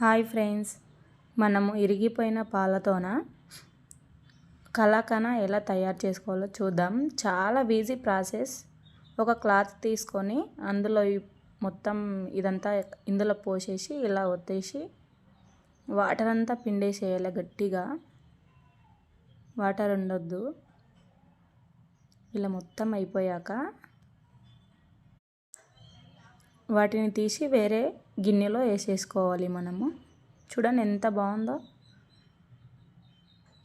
Hi friends, మనము ఇరిగిపోయిన పాలతోన కలాకండ్ ఎలా తయారు చేసుకోవాలో చూద్దాం. చాలా ఈజీ ప్రాసెస్. ఒక క్లాత్ తీసుకొని అందులో మొత్తం ఇదంతా ఇందులో పోసేసి ఇలా ఒత్తేసి వాటర్ అంతా పిండేసేయాలి. గట్టిగా వాటర్ ఉండొద్దు. ఇలా మొత్తం అయిపోయాక వాటిని తీసి వేరే గిన్నెలో వేసేసుకోవాలి. మనము చూడండి ఎంత బాగుందో.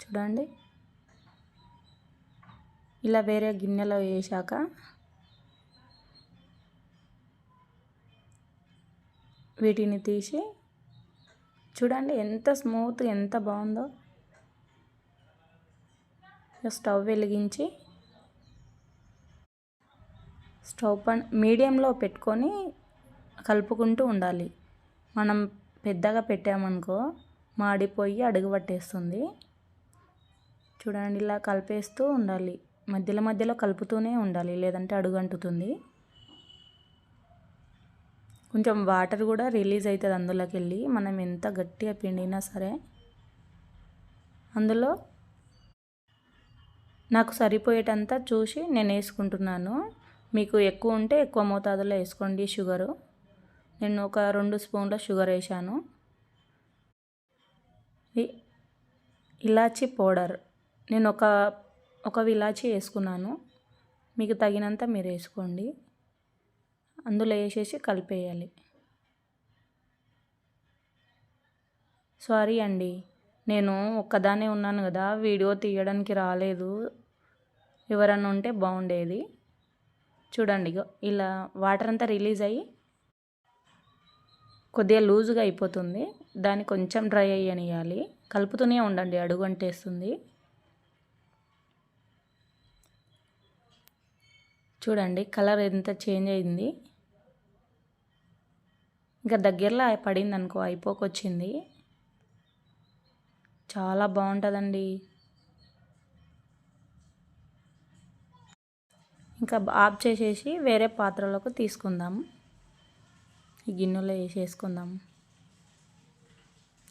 చూడండి ఇలా వేరే గిన్నెలో వేసాక వీటిని తీసి చూడండి ఎంత స్మూత్, ఎంత బాగుందో. స్టవ్ వెలిగించి స్టవ్ మీడియంలో పెట్టుకొని కలుపుకుంటూ ఉండాలి. మనం పెద్దగా పెట్టామనుకో మాడిపోయి అడుగు పట్టేస్తుంది. చూడండి ఇలా కలిపేస్తూ ఉండాలి. మధ్యలో మధ్యలో కలుపుతూనే ఉండాలి, లేదంటే అడుగు అంటుతుంది. కొంచెం వాటర్ కూడా రిలీజ్ అవుతుంది అందులోకి వెళ్ళి. మనం ఎంత గట్టిగా పిండినా సరే. అందులో నాకు సరిపోయేటంతా చూసి నేను వేసుకుంటున్నాను. మీకు ఎక్కువ ఉంటే ఎక్కువ మోతాదులో వేసుకోండి షుగరు. నేను ఒక 2 స్పూన్ల షుగర్ వేసాను. ఇలాచీ పౌడర్ నేను ఒక ఇలాచీ వేసుకున్నాను. మీకు తగినంత మీరు వేసుకోండి. అందులో వేసేసి కలిపేయాలి. సారీ అండి, నేను ఒక్కదానే ఉన్నాను కదా, వీడియో తీయడానికి రాలేదు. ఎవరన్నా ఉంటే బాగుండేది. చూడండి ఇలా వాటర్ అంతా రిలీజ్ అయ్యి కొద్దిగా లూజుగా అయిపోతుంది. దాన్ని కొంచెం డ్రై అయ్యనియాలి. కలుపుతూనే ఉండండి, అడుగు అంటేస్తుంది. చూడండి కలర్ ఎంత చేంజ్ అయింది. ఇంకా దగ్గరలో పడింది అనుకో అయిపోకొచ్చింది. చాలా బాగుంటుందండి. ఇంకా ఆఫ్ చేసేసి వేరే పాత్రలోకి తీసుకుందాం. ఈ గిన్నెలో వేసేసుకుందాం.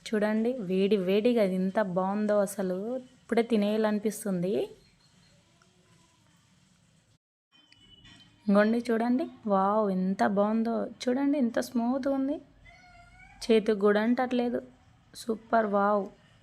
చూడండి వేడి వేడిగా ఎంత బాగుందో, అసలు ఇప్పుడే తినేయాలనిపిస్తుంది. ఇంకోండి చూడండి, వావ్ ఎంత బాగుందో. చూడండి ఎంత స్మూత్గా ఉంది, చేతికి కూడా అంటట్లేదు. Super, wow.